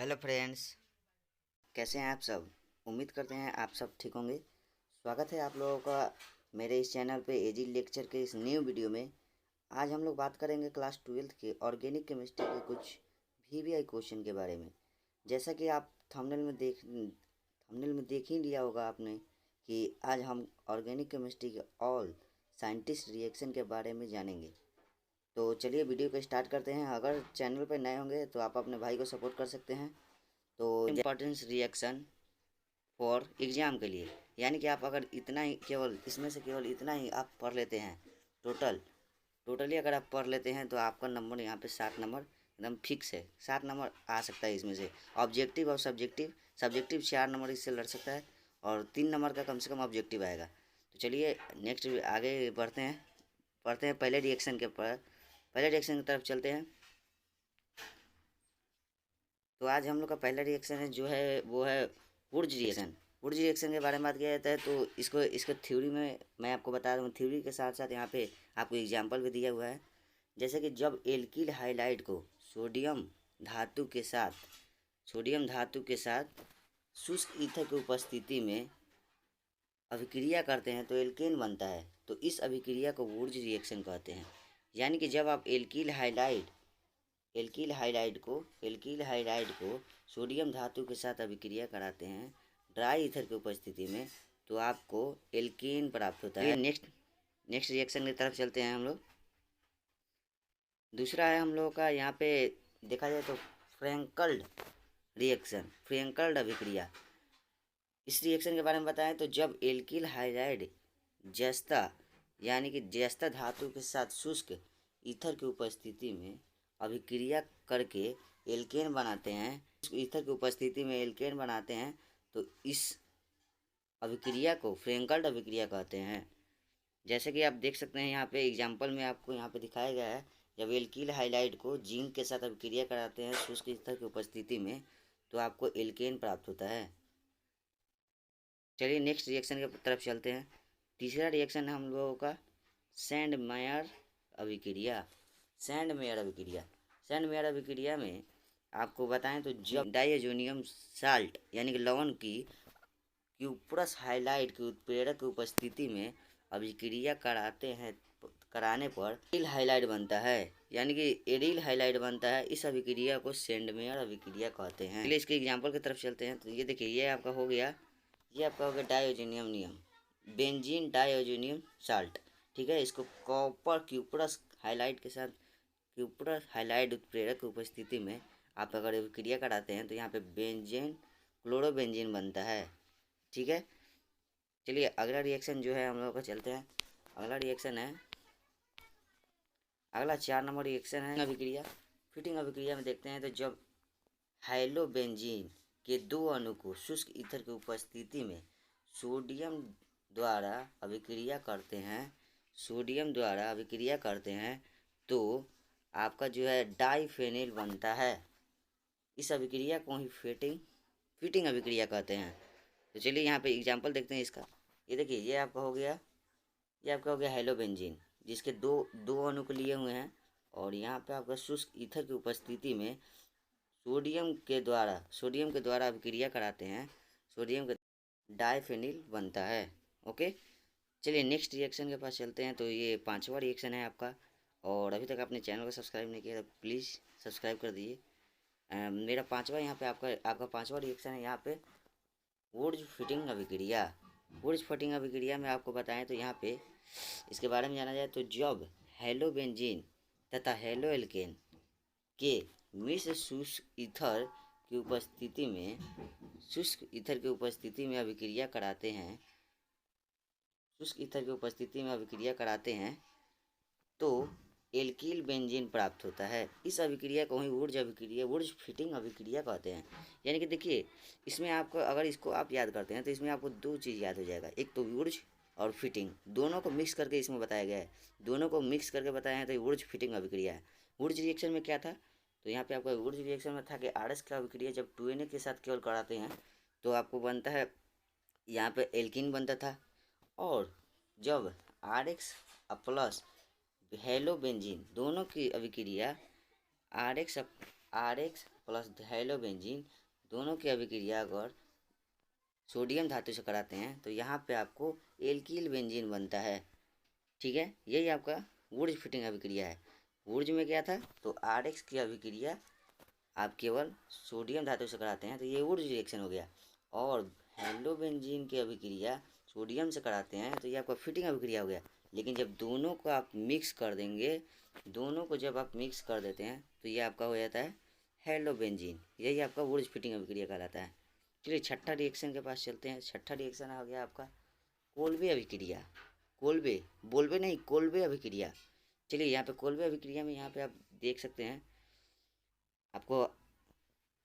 Hello friends, कैसे हैं आप सब। उम्मीद करते हैं आप सब ठीक होंगे। स्वागत है आप लोगों का मेरे इस चैनल पे एजी लेक्चर के इस न्यू वीडियो में। आज हम लोग बात करेंगे क्लास 12th के ऑर्गेनिक केमिस्ट्री के कुछ वीवीआई क्वेश्चन के बारे में। जैसा कि आप थंबनेल में देख ही लिया होगा आपने कि आज हम ऑर्गेनिक केमिस्ट्री के ऑल साइंटिस्ट रिएक्शन के बारे में जानेंगे। तो चलिए वीडियो को स्टार्ट करते हैं। अगर चैनल पर नए होंगे तो आप अपने भाई को सपोर्ट कर सकते हैं। तो इम्पॉर्टेंस रिएक्शन फॉर एग्ज़ाम के लिए, यानी कि आप अगर इतना ही केवल इसमें से केवल इतना ही आप पढ़ लेते हैं, टोटली अगर आप पढ़ लेते हैं तो आपका नंबर यहाँ पे 7 नंबर एकदम फिक्स है। 7 नंबर आ सकता है इसमें से। ऑब्जेक्टिव और सब्जेक्टिव 4 नंबर इससे लड़ सकता है और 3 नंबर का कम से कम ऑब्जेक्टिव आएगा। तो चलिए नेक्स्ट आगे बढ़ते हैं, पढ़ते हैं पहले रिएक्शन की तरफ चलते हैं। तो आज हम लोग का पहला रिएक्शन है जो है वो है वुर्ज रिएक्शन। वुर्ज रिएक्शन के बारे में बात किया जाता है तो इसको थ्योरी में मैं आपको बता दूँ। थ्योरी के साथ साथ यहाँ पे आपको एग्जांपल भी दिया हुआ है। जैसे कि जब एल्किल हाइलाइड को सोडियम धातु के साथ शुष्क ईथर की उपस्थिति में अभिक्रिया करते हैं तो एल्केन बनता है। तो इस अभिक्रिया को वुर्ज रिएक्शन कहते हैं। यानी कि जब आप एल्किल हाइलाइड को सोडियम धातु के साथ अभिक्रिया कराते हैं ड्राई ईथर की उपस्थिति में तो आपको एल्केन प्राप्त होता है। नेक्स्ट रिएक्शन की तरफ चलते हैं हम लोग। दूसरा है हम लोगों का यहाँ पे देखा जाए तो फ्रैंकल्ड अभिक्रिया। इस रिएक्शन के बारे में बताएं तो जब एल्किल हाइलाइड जस्ता यानी कि जस्ता धातु के साथ शुष्क ईथर की उपस्थिति में अभिक्रिया करके एल्केन बनाते हैं, ईथर की उपस्थिति में एल्केन बनाते हैं तो इस अभिक्रिया को फ्रैंकल्ड अभिक्रिया कहते हैं। जैसे कि आप देख सकते हैं यहाँ पे एग्जांपल में आपको यहाँ पे दिखाया गया है। जब एल्किल हाइलाइड को जिंक के साथ अभिक्रिया कराते हैं शुष्क ईथर की उपस्थिति में तो आपको एल्केन प्राप्त होता है। चलिए नेक्स्ट रिएक्शन की तरफ चलते हैं। तीसरा रिएक्शन है हम लोगों का सैंडमेयर अभिक्रिया में आपको बताएं तो जब डाइअजोनियम साल्ट यानी कि लवण की क्यूप्रस हाइलाइड के उत्प्रेरक की उपस्थिति में अभिक्रिया कराने पर एडिल हाइलाइड बनता है, यानी कि एडिल हाइलाइड बनता है। इस अभिक्रिया को सैंडमेयर अभिक्रिया कहते हैं। चलिए इसके एग्जांपल की तरफ चलते हैं। तो ये देखिए ये आपका हो गया डाइअजोनियम बेंजीन डाइअजोनियम साल्ट। ठीक है, इसको कॉपर क्यूप्रस हाइलाइड उत्प्रेरक की उपस्थिति में आप अगर अभिक्रिया कराते हैं तो यहाँ पे बेंजीन क्लोरोबेंजीन बनता है। ठीक है, चलिए अगला रिएक्शन जो है हम लोग का चलते हैं। अगला 4 नंबर रिएक्शन है अभिक्रिया। फिटिंग अभिक्रिया में देखते हैं तो जब हाइलोबेंजीन के 2 अणु को शुष्क ईथर की उपस्थिति में सोडियम द्वारा अभिक्रिया करते हैं तो आपका जो है डाइफेनिल बनता है। इस अभिक्रिया को ही फिटिंग अभिक्रिया कहते हैं। तो चलिए यहाँ पे एग्जांपल देखते हैं इसका। ये देखिए ये आपका हो गया हाइलोबेंजीन जिसके दो अणु को लिए हुए हैं और यहाँ पे आपका शुष्क ईथर की उपस्थिति में सोडियम के द्वारा अभिक्रिया कराते हैं, सोडियम के डाइफेनिल बनता है। ओके, चलिए नेक्स्ट रिएक्शन के पास चलते हैं। तो ये 5वां रिएक्शन है आपका और अभी तक आपने चैनल को सब्सक्राइब नहीं किया तो प्लीज़ सब्सक्राइब कर दीजिए। मेरा 5वां यहाँ पे आपका 5वां रिएक्शन है यहाँ पे वुर्ज फिटिंग अभिक्रिया में आपको बताएं तो यहाँ पे इसके बारे में जाना जाए तो जब हेलोबेंजीन तथा हेलोएल्केन के मिश्र शुष्क ईथर की उपस्थिति में अभिक्रिया कराते हैं तो एल्किल बेंजीन प्राप्त होता है। इस अभिक्रिया को ही वुर्ज फिटिंग अभिक्रिया कहते हैं। यानी कि देखिए इसमें आपको अगर इसको आप याद करते हैं तो इसमें आपको 2 चीज़ याद हो जाएगा, एक तो वुर्ज और फिटिंग, दोनों को मिक्स करके इसमें बताया गया है। दोनों को मिक्स करके बताया है तो वुर्ज फिटिंग अभिक्रिया है। वुर्ज रिएक्शन में क्या था तो यहाँ पे आपका वुर्ज रिएक्शन में था कि आरएस का अभिक्रिया जब 2Na के साथ केवल कराते हैं तो आपको बनता है यहाँ पे एल्किन बनता था, और जब RX प्लस हेलोबेंजीन दोनों की अभिक्रिया RX प्लस हैलोबेंजीन दोनों की अभिक्रिया अगर सोडियम धातु से कराते हैं तो यहाँ पे आपको एल्किल बेंजीन बनता है। ठीक है, यही आपका वुर्ज फिटिंग अभिक्रिया है। वुर्ज में क्या था, तो RX की अभिक्रिया आप केवल सोडियम धातु से कराते हैं तो ये वुर्ज रिएक्शन हो गया, और हैलोबेंजीन की अभिक्रिया सोडियम से कराते हैं तो ये आपका फिटिंग अभिक्रिया हो गया। लेकिन जब दोनों को आप मिक्स कर देंगे, दोनों को जब आप मिक्स कर देते हैं तो ये आपका हो जाता है हैलोबेंजीन, यही आपका वुर्ज फिटिंग अभिक्रिया कहलाता है। चलिए छठा रिएक्शन के पास चलते हैं। छठा रिएक्शन आ गया आपका कोल्बे अभिक्रिया। कोल्बे, बोल्बे नहीं, कोल्बे अभिक्रिया। चलिए यहाँ पे कोल्बे अभिक्रिया में यहाँ पे आप देख सकते हैं, आपको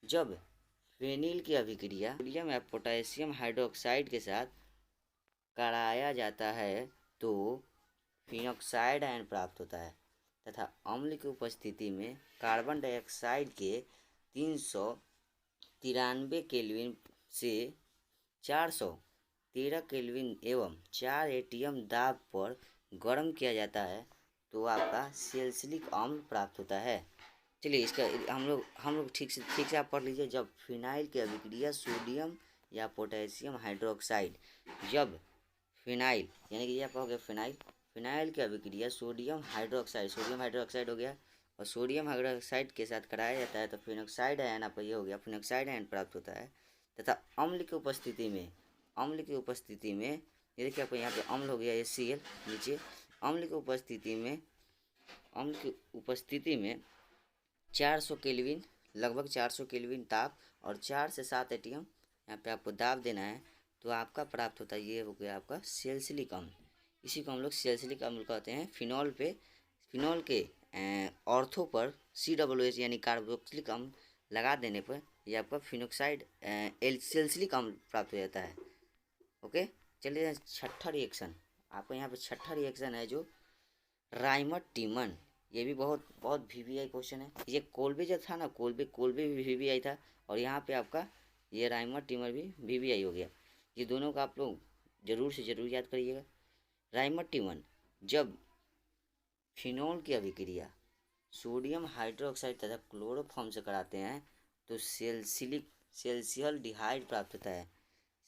जब फेनिल की अभिक्रिया सोडियम या पोटेशियम हाइड्रोक्साइड के साथ कराया जाता है तो फिनॉक्साइड आयन प्राप्त होता है, तथा अम्ल की उपस्थिति में कार्बन डाइऑक्साइड के 393 केल्विन से 413 केल्विन एवं 4 एटीएम दाब पर गर्म किया जाता है तो आपका सैलिसिलिक अम्ल प्राप्त होता है। चलिए इसका हम लोग ठीक से आप पढ़ लीजिए। जब फिनाइल की अभिक्रिया सोडियम या पोटेशियम हाइड्रोक्साइड, जब फिनाइल यानी कि ये आपका हो गया फिनाइल, फिनाइल की अभिक्रिया सोडियम हाइड्रोक्साइड हो गया, और सोडियम हाइड्रोक्साइड के साथ कराया जाता है तो फिनॉक्साइड आयन आपका ये हो गया, फिनॉक्साइड आयन प्राप्त होता है। तथा अम्ल की उपस्थिति में ये देखिए आपको यहाँ पे अम्ल हो गया HCl नीचे। अम्ल की उपस्थिति में 400 केल्विन, लगभग 400 केल्विन ताप और 4 से 7 एटीएम यहाँ पे आपको दाब देना है तो आपका प्राप्त होता है, ये हो गया आपका सैलिसिलिक अम्ल। इसी को हम लोग सैलिसिलिक अम्ल कहते हैं। फिनॉल के ऑर्थो पर COOH यानी कार्बोक्सिलिक अम्ल लगा देने पर ये आपका फिनॉक्साइड सैलिसिलिक अम्ल प्राप्त हो जाता है। ओके, चलिए छठा रिएक्शन आपको यहाँ पे छठा रिएक्शन है जो राइमर टीमन। ये भी बहुत बहुत VVI क्वेश्चन है। ये कोल्बे जो था ना, कोल्बे भी VVI था, और यहाँ पे आपका ये राइमर टीमर भी VVI हो गया। ये दोनों का आप लोग जरूर से जरूर याद करिएगा। राइमर टीमन, जब फिनोल की अभिक्रिया सोडियम हाइड्रोक्साइड तथा क्लोरोफॉर्म से कराते हैं तो सेल्सियल डिहाइड प्राप्त होता है,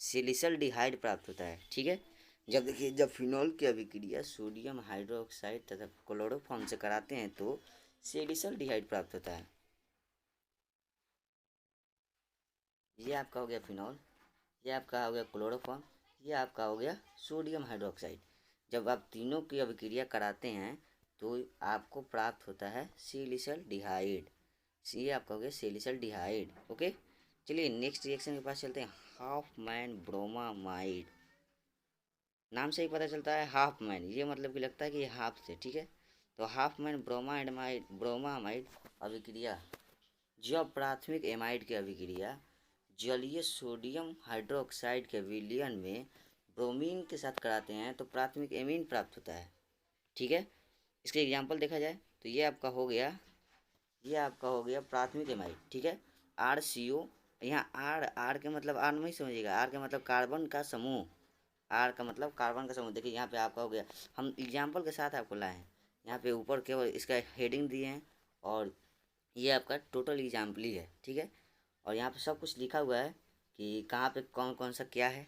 सेलिसल डिहाइड प्राप्त होता है। ठीक है, जब देखिए जब फिनॉल की अभिक्रिया सोडियम हाइड्रोक्साइड तथा क्लोरोफॉर्म से कराते हैं तो सेलिसल डिहाइड प्राप्त होता है। ये आपका हो गया फिनॉल, ये आपका हो गया क्लोरोफॉर्म, ये आपका हो गया सोडियम हाइड्रोक्साइड। जब आप तीनों की अभिक्रिया कराते हैं तो आपको प्राप्त होता है सेलिसल डिहाइड। ये आपका हो गया सेलिसल डिहाइड। ओके, चलिए नेक्स्ट रिएक्शन के पास चलते हैं। हाफमैन ब्रोमामाइड, नाम से ही पता चलता है हाफमैन, ये मतलब कि लगता है कि ये हाफ से। ठीक है, तो हाफमैन ब्रोमामाइड अभिक्रिया, जब प्राथमिक एमाइड की अभिक्रिया जलीय सोडियम हाइड्रोक्साइड के विलयन में ब्रोमीन के साथ कराते हैं तो प्राथमिक एमीन प्राप्त होता है। ठीक है, इसके एग्जांपल देखा जाए तो ये आपका हो गया प्राथमिक एमाइड। ठीक है, RCO, यहाँ आर के मतलब आर नहीं समझिएगा, आर के मतलब कार्बन का समूह, आर का मतलब कार्बन का समूह। देखिए यहाँ पे आपका हो गया, हम एग्जाम्पल के साथ आपको लाए हैं। यहाँ पे ऊपर केवल इसका हेडिंग दिए हैं और ये आपका टोटल एग्जाम्पल ही है। ठीक है, और यहाँ पे सब कुछ लिखा हुआ है कि कहाँ पे कौन कौन सा क्या है।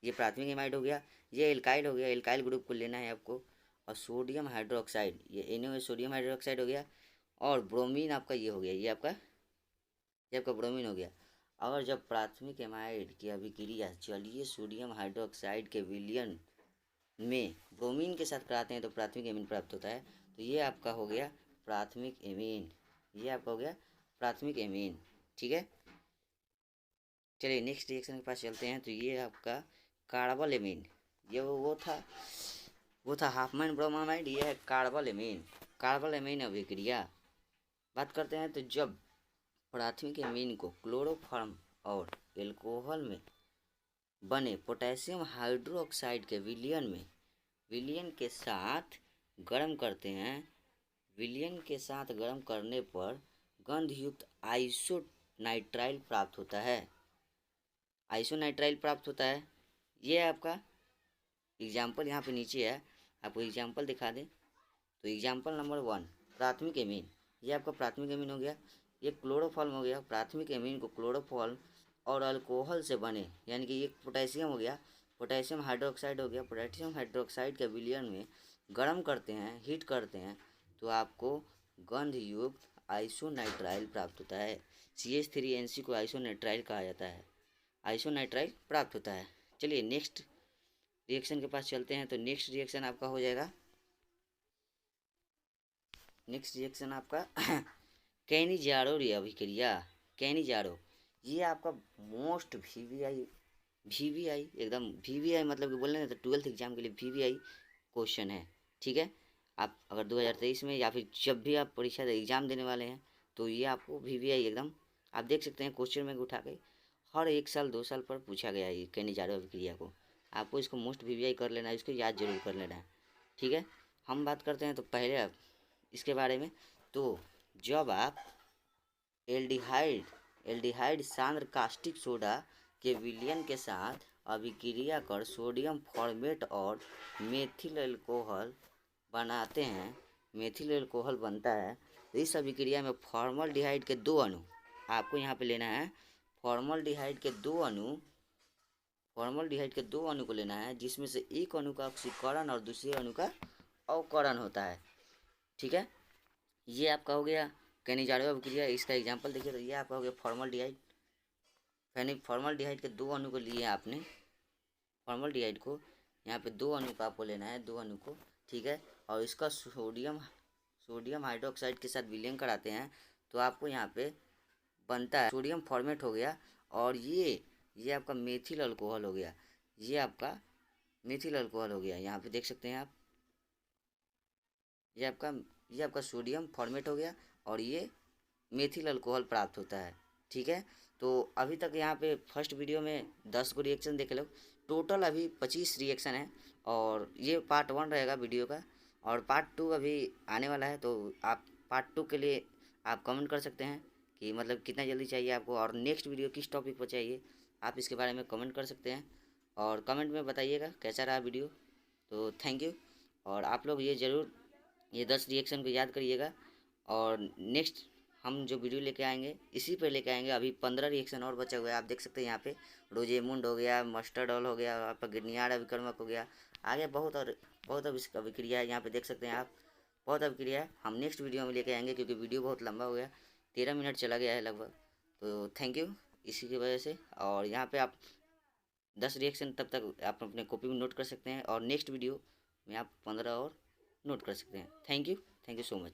ये प्राथमिक एमाइड हो गया, ये एल्काइल हो गया, एल्काइल ग्रुप को लेना है आपको, और सोडियम हाइड्रोक्साइड, ये NaOH सोडियम हाइड्रोक्साइड हो गया, और ब्रोमीन आपका ये हो गया, ये आपका ब्रोमीन हो गया। और जब प्राथमिक एमाइड की अभिक्रिया जलीय सोडियम हाइड्रोक्साइड के विलयन में ब्रोमीन के साथ कराते हैं तो प्राथमिक एमीन प्राप्त होता है। तो ये आपका हो गया प्राथमिक एमीन, ये आपका हो गया प्राथमिक एमीन। ठीक है, चलिए नेक्स्ट रिएक्शन के पास चलते हैं। तो ये आपका कार्बल एमीन, ये वो था हाफमैन ब्रोमामाइड, ये है कार्बल एमीन अभिक्रिया। बात करते हैं तो जब प्राथमिक एमीन को क्लोरोफॉर्म और एल्कोहल में बने पोटेशियम हाइड्रोक्साइड के विलयन के साथ गर्म करते हैं, विलयन के साथ गर्म करने पर गंधयुक्त आइसोनाइट्राइल प्राप्त होता है। ये आपका एग्जाम्पल यहाँ पे नीचे है, आपको एग्जाम्पल दिखा दें तो एग्जाम्पल नंबर 1 प्राथमिक एमीन, ये आपका प्राथमिक एमीन हो गया। ये क्लोरोफॉर्म हो गया, प्राथमिक एमीन को क्लोरोफॉर्म और अल्कोहल से बने, यानी कि ये पोटेशियम हो गया, पोटेशियम हाइड्रोक्साइड हो गया, पोटेशियम हाइड्रोक्साइड के विलयन में गर्म करते हैं, हीट करते हैं, तो आपको गंध युक्त आइसोनाइट्राइल प्राप्त होता है। CH3NC को आइसोनाइट्राइल कहा जाता है, आइसोनाइट्राइल प्राप्त होता है। चलिए नेक्स्ट रिएक्शन के पास चलते हैं। तो नेक्स्ट रिएक्शन आपका हो जाएगा, नेक्स्ट रिएक्शन आपका कैनिजारो अभिक्रिया। कैनिजारो ये आपका मोस्ट वीवीआई एकदम वीवीआई मतलब कि बोल रहे हैं तो 12th एग्जाम के लिए वीवीआई क्वेश्चन है। ठीक है, आप अगर 2023 में या फिर जब भी आप परीक्षा एग्जाम देने वाले हैं तो ये आपको वीवीआई एकदम आप देख सकते हैं क्वेश्चन में उठा के हर 1 साल 2 साल पर पूछा गया है ये कैनिजारो अभिक्रिया को। आपको इसको मोस्ट वीवीआई कर लेना है, इसको याद जरूर कर लेना है। ठीक है, हम बात करते हैं तो पहले आप इसके बारे में। तो जब आप एल्डिहाइड सांद्र कास्टिक सोडा के विलयन के साथ अभिक्रिया कर सोडियम फॉर्मेट और मेथिल अल्कोहल बनाते हैं, मेथिल अल्कोहल बनता है। तो इस अभिक्रिया में फॉर्मल्डिहाइड के 2 अणु आपको यहाँ पे लेना है। फॉर्मल्डिहाइड के 2 अणु को लेना है, जिसमें से एक अणु का ऑक्सीकरण और दूसरे अणु का अवकरण होता है। ठीक है, ये आपका हो गया कैनिजारो अभिक्रिया। इसका एग्जांपल देखिए तो ये आपका हो गया फॉर्मल्डिहाइड। फॉर्मल्डिहाइड के 2 अणु को लिए आपने, फॉर्मल्डिहाइड को यहाँ पे 2 अणु का आपको लेना है, 2 अणु को। ठीक है, और इसका सोडियम हाइड्रोक्साइड के साथ विलयन कराते हैं तो आपको यहाँ पे बनता है सोडियम फॉर्मेट हो गया। और ये आपका मेथिल अल्कोहल हो गया, ये आपका मेथिल अल्कोहल हो गया। यहाँ पे देख सकते हैं आप, ये आपका सोडियम फॉर्मेट हो गया और ये मेथिल अल्कोहल प्राप्त होता है। ठीक है, तो अभी तक यहाँ पे फर्स्ट वीडियो में 10 को रिएक्शन देखे लोग, टोटल अभी 25 रिएक्शन है और ये पार्ट 1 रहेगा वीडियो का और पार्ट 2 अभी आने वाला है। तो आप पार्ट 2 के लिए आप कमेंट कर सकते हैं कि मतलब कितना जल्दी चाहिए आपको और नेक्स्ट वीडियो किस टॉपिक पर चाहिए, आप इसके बारे में कमेंट कर सकते हैं और कमेंट में बताइएगा कैसा रहा वीडियो। तो थैंक यू, और आप लोग ये ज़रूर ये 10 रिएक्शन को याद करिएगा और नेक्स्ट हम जो वीडियो लेके आएंगे इसी पे लेके आएंगे। अभी 15 रिएक्शन और बचा हुआ है, आप देख सकते हैं यहाँ पे रोजेमुंड हो गया, मस्टर्ड ऑयल हो गया, आपका गिरनियार अभिकर्मक हो गया, आगे बहुत अभिक्रिया है। यहाँ पे देख सकते हैं आप, बहुत अभिक्रिया है। हम नेक्स्ट वीडियो में लेके आएंगे क्योंकि वीडियो बहुत लंबा हो गया, 13 मिनट चला गया है लगभग। तो थैंक यू इसी की वजह से। और यहाँ पे आप 10 रिएक्शन तब तक आप अपने कॉपी में नोट कर सकते हैं और नेक्स्ट वीडियो में आप 15 और नोट कर सकते हैं। Thank you so much.